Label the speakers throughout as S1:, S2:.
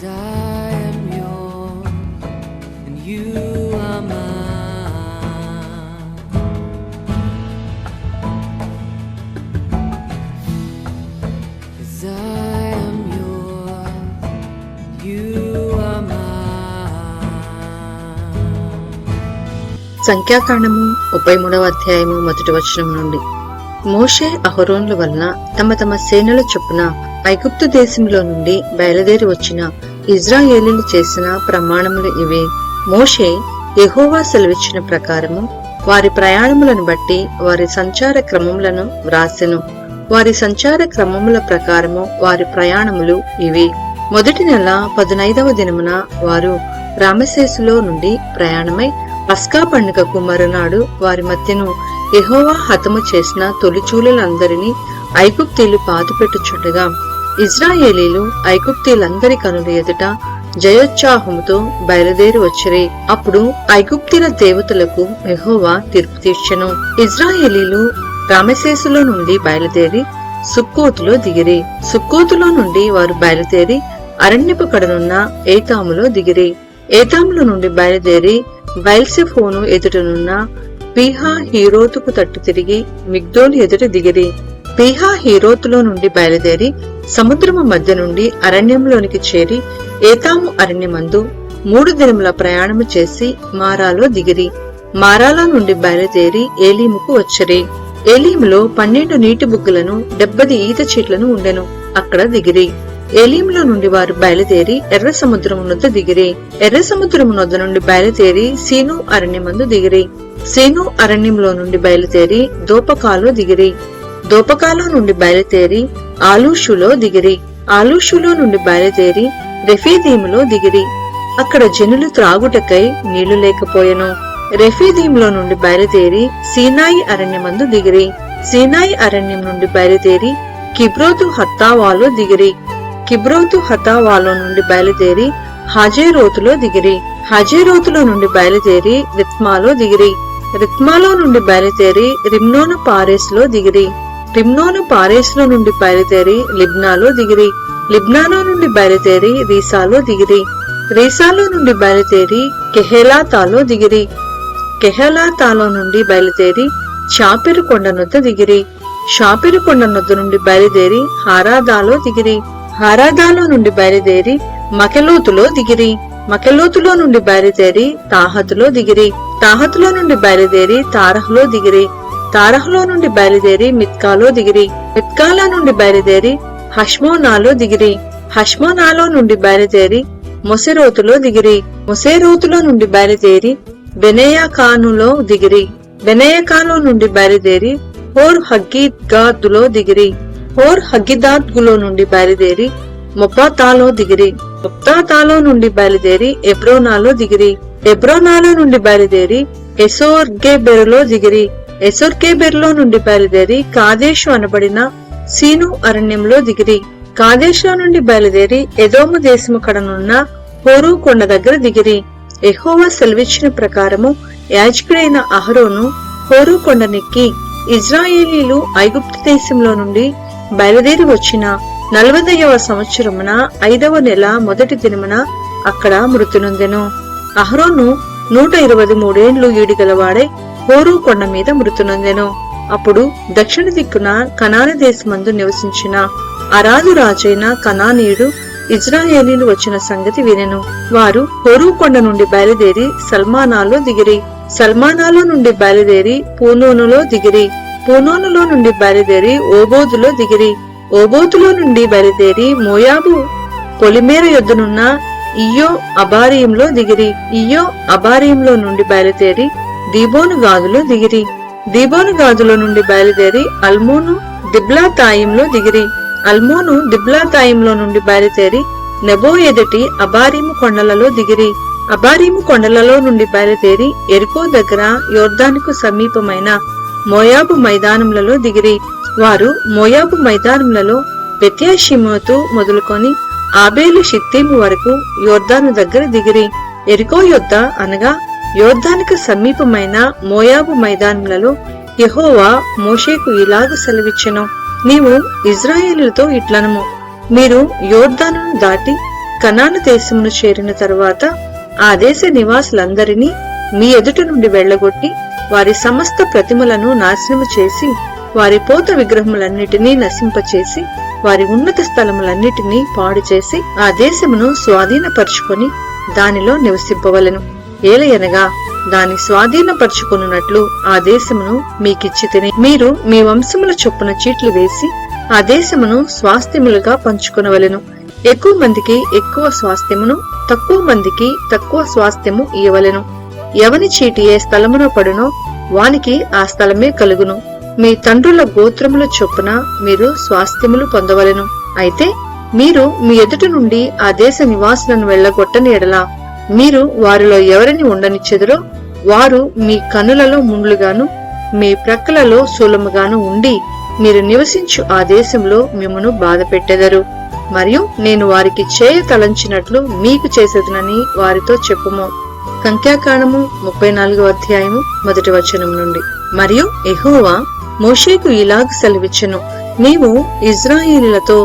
S1: సంఖ్యాకాండము 33వ అధ్యాయము 1వ వచనం నుండి. మోషే అహరోన్ల వలన తమ తమ సేనల చొప్పున ఐగుప్తు దేశంలో నుండి బయలుదేరి వచ్చిన ఇజ్రాయేలీలు చేసిన ప్రమాణములు ఇవే. మోషే యెహోవా సెలవిచ్చిన ప్రకారము వారి ప్రయాణములను బట్టి వారి సంచార క్రమములను వ్రాసెను. వారి సంచార క్రమముల ప్రకారము వారి ప్రయాణములు ఇవి. మొదటి నెల 15వ దినమున వారు రామసేసులో నుండి ప్రయాణమై పస్కా పండుగకు మరునాడు వారి మధ్యను యెహోవా హతము చేసిన తొలిచూలులందరినీ ఐగుప్తీలు పాతిపెట్టుచుండగా ఇజ్రాయేలీలు ఐగుప్తీలందరి కనుల ఎదుట జయోత్సాహముతో బయలుదేరి వచ్చిరి. అప్పుడు ఐగుప్తీల దేవతలకు యెహోవా తీర్పు తీర్చెను. ఇజ్రాయేలీలు రామసేసులో నుండి బయలుదేరి సుక్కోతులో దిగిరి. సుక్కోతులో నుండి వారు బయలుదేరి అరణ్యపు కడనున్న ఏతాములో దిగిరి. ఏతాములో నుండి బయలుదేరి బయల్సెఫోను ఎదుటనున్న పీహా హీరోతుకు తట్టు తిరిగి మిగ్దోలు ఎదుట దిగిరి. పీహా హీరోతులో నుండి బయలుదేరి సముద్రము మధ్య నుండి అరణ్యంలోనికి చేరి ఏతాము అరణ్యమందు 3 దినముల ప్రయాణము చేసి మారాలో దిగిరి. మారాలో నుండి బయలుదేరి ఏలీముకు వచ్చిరి. ఏలీములో 12 నీటి బుగ్గలను 70 ఈత చెట్లను ఉండెను. అక్కడ దిగిరి. ఏలీములో నుండి వారు బయలుదేరి ఎర్ర సముద్రము నొద్ద దిగిరి. ఎర్ర సముద్రము నొద్ద నుండి బయలుదేరి సీను అరణ్యమందు దిగిరి. సీను అరణ్యంలో నుండి బయలుదేరి దోపకాలో దిగిరి. దోపకాలో నుండి బయలుదేరి ఆలూషులో దిగిరి. ఆలూషులో నుండి బయలుదేరి రెఫీదీములో దిగిరి. అక్కడ జనులు త్రాగుటకై నీళ్లు లేకపోయెను. రెఫీదీములో నుండి బయలుదేరి సీనాయి అరణ్యమందు దిగిరి. సీనాయి అరణ్యం నుండి బయలుదేరి కిబ్రోతు హత్తావాలో దిగిరి. కిబ్రోతు హతావాలో నుండి బయలుదేరి హాజేరోతులో దిగిరి. హాజేరోతులో నుండి బయలుదేరి రిత్మాలో దిగిరి. రిత్మాలో నుండి బయలుదేరి రిమ్నోను పారేస్లో దిగిరి. రిమ్నోను పారేస్లో నుండి బయలుదేరి లిబ్నాలో దిగిరి. లిబ్నాలో నుండి బయలుదేరి రీసాలో దిగిరి. రీసాలో నుండి బయలుదేరి కెహెలాతాలో దిగిరి. కెహెలాతాలో నుండి బయలుదేరి షాపెరు కొండ నొద్ద దిగిరి. షాపెరు కొండ నొద్ద నుండి బయలుదేరి హారాదాలో దిగిరి. హారాదాలో నుండి బయలుదేరి మకెలోతులో దిగిరి. మకెలోతులో నుండి బయలుదేరి తాహతులో దిగిరి. తాహతులో నుండి బయలుదేరి తారహ్లో దిగిరి. తారహ్లో నుండి బయలుదేరి మిత్కాలో దిగిరి. మిత్కాలో నుండి బయలుదేరి హష్మోనాలో దిగిరి. హష్మోనాలో నుండి బయలుదేరి మొసెరోతులో దిగిరి. మొసెరోతులో నుండి బయలుదేరి బెనయాకానులో దిగిరి. బెనయాకాను నుండి బయలుదేరి హోర్ హగ్గిద్గాదులో దిగిరి. హోర్ హగ్గిదాద్గులో నుండి బయలుదేరి మొప్పాతాలో దిగిరి. మొప్తాతాలో నుండి బయలుదేరి ఎబ్రోనాలో దిగిరి. ఎబ్రోనాలో నుండి బయలుదేరి ఎసోర్గేబెరులో దిగిరి. ఎసోర్గేబెరులో నుండి బయలుదేరి కాదేశు అనబడిన సీను అరణ్యంలో దిగిరి. కాదేశులో నుండి బయలుదేరి ఎదోము దేశము కడనున్న హోరు కొండ దగ్గర దిగిరి. యెహోవా సెలవిచ్చిన ప్రకారము యాజకుడైన అహరోను హోరు కొండనెక్కి ఇజ్రాయేలీలు ఐగుప్తు దేశంలో నుండి బయలుదేరి వచ్చిన 40వ సంవత్సరమున 5వ నెల మొదటి దినమున అక్కడ మృతునొందెను. అహరోను 123 ఏండ్లు ఈడిగలవాడై హోరు కొండ మీద మృతునొందెను. అప్పుడు దక్షిణ దిక్కున కనాను దేశమందు నివసించిన అరాదు రాజైన కనానీయుడు ఇజ్రాయేలీలు వచ్చిన సంగతి వినెను. వారు హోరు కొండ నుండి బయలుదేరి సల్మానాలో దిగిరి. సల్మానాలో నుండి బయలుదేరి పూనోనులో దిగిరి. పూనోనులో నుండి బయలుదేరి ఓబోదులో దిగిరి. ఓబోతులో నుండి బయలుదేరి మోయాబు పొలిమేర యొద్దనున్న ఇయ్యో అబారీంలో దిగిరి. ఇయ్యో అబారీంలో నుండి బయలుదేరి దీబోను గాదులో దిగిరి. దీబోను గాదులో నుండి బయలుదేరి అల్మోను దిబ్లాతాయింలో దిగిరి. అల్మోను దిబ్లాతాయింలో నుండి బయలుదేరి నెబో ఎదటి అబారీము కొండలలో దిగిరి. అబారీము కొండలలో నుండి బయలుదేరి ఎరికో దగ్గర యోర్దానుకు సమీపమైన మోయాబు మైదానములలో దిగిరి. వారు మోయాబు మైదానములలో బెత్యేషిమోతు మొదలుకొని ఆబేలు షిత్తీము వరకు యోర్దాను దగ్గర దిగిరి. ఎరికో యొద్ద అనగా యోర్దానుకు సమీపమైన మోయాబు మైదానములలో యెహోవా మోషేకు ఇలాగ సెలవిచ్చెను. నీవు ఇజ్రాయేలుతో ఇట్లనము, మీరు యోర్దానును దాటి కనాను దేశమును చేరిన తరువాత ఆ దేశ నివాసులందరినీ మీ ఎదుట నుండి వెళ్లగొట్టి వారి సమస్త ప్రతిమలను నాశనము చేసి వారి పోత విగ్రహములన్నిటినీ నశింపచేసి వారి ఉన్నత స్థలములన్నిటినీ పాడు చేసి ఆ దేశమును స్వాధీనపరుచుకొని దానిలో నివసింపవలెను. ఏలయనగా దాని స్వాధీనపరుచుకొనున్నట్లు ఆ దేశమును మీకిచ్చితిని. మీరు మీ వంశముల చొప్పున చీట్లు వేసి ఆ దేశమును స్వాస్థ్యములుగా పంచుకొనవలెను. ఎక్కువ మందికి ఎక్కువ స్వాస్థ్యమును, తక్కువ మందికి తక్కువ స్వాస్థ్యము ఇయ్యవలెను. ఎవని చీటి ఏ స్థలమున పడునో వానికి ఆ స్థలమే కలుగును. మీ తండ్రుల గోత్రముల చొప్పున మీరు స్వాస్థ్యములు పొందవలెను. అయితే మీరు మీ ఎదుట నుండి ఆ దేశ నివాసులను వెళ్లగొట్టని ఎడలా మీరు వారిలో ఎవరిని ఉండనిచ్చెదరో వారు మీ కనులలో ముండ్లుగాను మీ ప్రక్కలలో శూలముగాను ఉండి మీరు నివసించు ఆ దేశంలో మిమ్మును బాధ పెట్టెదరు. మరియు నేను వారికి చేయ తలంచినట్లు మీకు చేసేదనని వారితో చెప్పుము. సంఖ్యాకాండము 34వ అధ్యాయము 1వ వచనం నుండి. మరియు యెహోవా మోషేకు ఇలాగ సెలవిచ్చెను, నీవు ఇశ్రాయేలీయులతో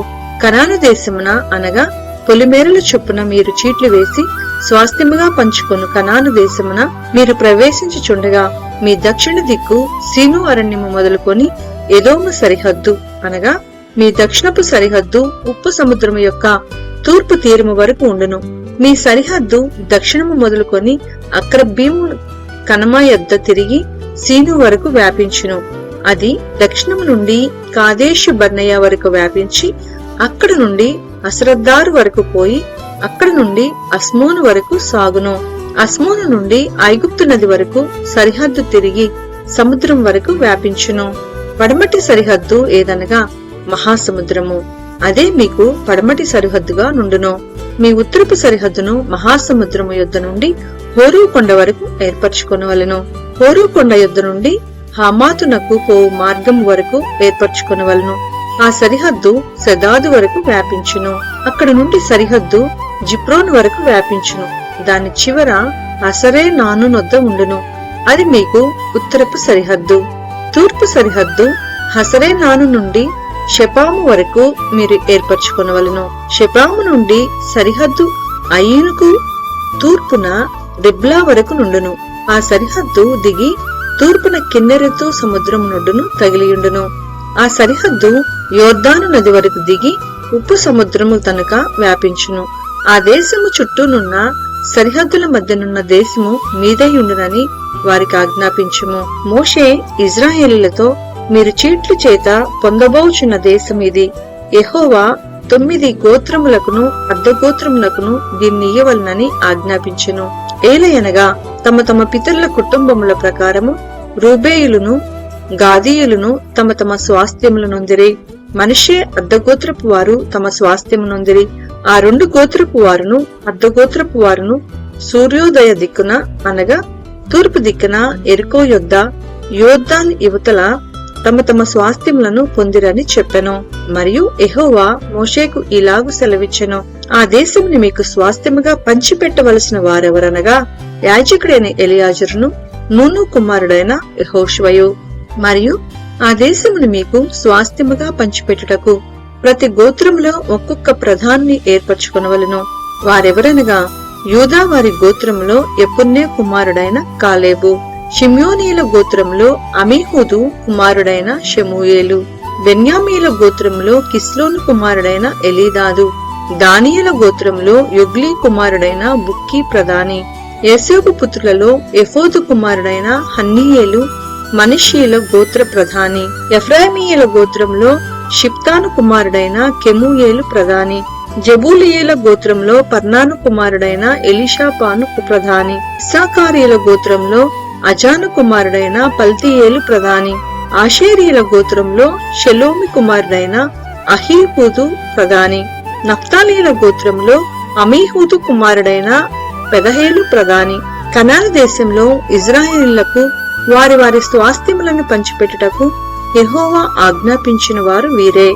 S1: కనాను దేశమున అనగా పొలిమేరల చొప్పున మీరు చీట్లు వేసి స్వాస్థ్యముగా పంచుకొను కనాను దేశమున మీరు ప్రవేశించుచుండగా మీ దక్షిణ దిక్కు సీను అరణ్యము మొదలుకొని ఎదోము సరిహద్దు అనగా మీ దక్షిణపు సరిహద్దు ఉప్పు సముద్రము యొక్క తూర్పు తీరము వరకు ఉండును. మీ సరిహద్దు దక్షిణము మొదలుకొని అక్రబ్బీము కనమా యొద్ద తిరిగి సీను వరకు వ్యాపించును. అది దక్షిణము నుండి కాదేశు బర్నయ వరకు వ్యాపించి అక్కడ నుండి అసరద్దారు వరకు పోయి అక్కడ నుండి అస్మోను వరకు సాగును. అస్మోను నుండి ఐగుప్తు నది వరకు సరిహద్దు తిరిగి సముద్రం వరకు వ్యాపించును. పడమటి సరిహద్దు ఏదనగా మహాసముద్రము, అదే మీకు పడమటి సరిహద్దుగా నుండును. మీ ఉత్తరపు సరిహద్దును మహాసముద్రము యొద్ద నుండి హోరు కొండ వరకు ఏర్పరచుకొనవలెను. హోరు కొండ యొద్ద నుండి హమాతునకు పోవు మార్గం వరకు ఏర్పరచుకొనవలెను. ఆ సరిహద్దు సెదాదు వరకు వ్యాపించును. అక్కడ నుండి సరిహద్దు జిప్రోను వరకు వ్యాపించును. దాని చివర అసరే నాను నొద్ద ఉండును. అది మీకు ఉత్తరపు సరిహద్దు. తూర్పు సరిహద్దు హసరే నాను నుండి షెపాము వరకు మీరు ఏర్పరచుకొనవలెను. షెపాము నుండి సరిహద్దు అయీనుకు తూర్పున రిబ్లా వరకు నుండును. ఆ సరిహద్దు దిగి తూర్పున కిన్నెరెతు సముద్రము నొడ్డును తగిలియుండును. ఆ సరిహద్దు యోర్దాను నది వరకు దిగి ఉప్పు సముద్రము తనక వ్యాపించును. ఆ దేశము చుట్టూనున్న సరిహద్దుల మధ్యనున్న దేశము మీదయుండునని వారికి ఆజ్ఞాపించుము. మోషే ఇశ్రాయేలీయులతో మీరు చీట్లు చేత పొందబోచున్న దేశం ఇది. యెహోవా 9 గోత్రములకును అర్ధగోత్రములకును దీన్నియ్యవలనని ఆజ్ఞాపించెను. ఏలయనగా తమ తమ పితరుల కుటుంబముల ప్రకారము రూబేయులును గాదీయులును తమ తమ స్వాస్థ్యములనొందిరి. మనష్షే అర్ధగోత్రపు వారు తమ స్వాస్థ్యమునొందిరి. ఆ 2 గోత్రపు వారును అర్ధగోత్రపు వారును సూర్యోదయ దిక్కున అనగా తూర్పు దిక్కున ఎరికో యొద్ద యోర్దాను ఇవతల తమ తమ స్వాస్థ్యములను పొందిరని చెప్పెను. మరియు యెహోవా మోషేకు ఇలాగు సెలవిచ్చెను, ఆ దేశముని మీకు స్వాస్థ్యముగా పంచిపెట్టవలసిన వారెవరనగా యాజకుడైన ఎలియాజరును నూను కుమారుడైన యెహోషువయు. మరియు ఆ దేశముని మీకు స్వాస్థ్యముగా పంచిపెట్టుటకు ప్రతి గోత్రములో ఒక్కొక్క ప్రధాన్ని ఏర్పరచుకొనవలెను. వారెవరనగా యూదా వారి గోత్రములో యెఫున్నె కుమారుడైన కాలేబు, షిమ్యోనీయుల గోత్రంలో అమీహూదు కుమారుడైన షెమూయేలు, బెన్యామీల గోత్రంలో కిస్లోను కుమారుడైన ఎలీదాదు, దానియేల గోత్రంలో యొగ్లీ కుమారుడైన బుక్కీ ప్రధాని, యోసేపు పుత్రులలో ఎఫోదు కుమారుడైన హన్నీయేలు మనష్షీయుల గోత్ర ప్రధాని, ఎఫ్రాయిమీయుల గోత్రంలో షిప్తాను కుమారుడైన కెమూయేలు ప్రధాని, జబూలీయుల గోత్రంలో పర్నాను కుమారుడైన ఎలీషాపాను ప్రధాని, ఇస్సాకారీయుల గోత్రంలో అజాను కుమారుడైన పల్తీయేలు ప్రధాని, ఆషేరీయుల గోత్రంలో షెలోమి కుమారుడైన అహీహూదు ప్రధాని, నఫ్తాలీయుల గోత్రంలో అమీహూదు కుమారుడైన పెదహేలు ప్రధాని. కనాను దేశంలో ఇశ్రాయేలీయులకు వారి వారి స్వాస్థ్యములను పంచిపెట్టుటకు యెహోవా ఆజ్ఞాపించిన వారు వీరే.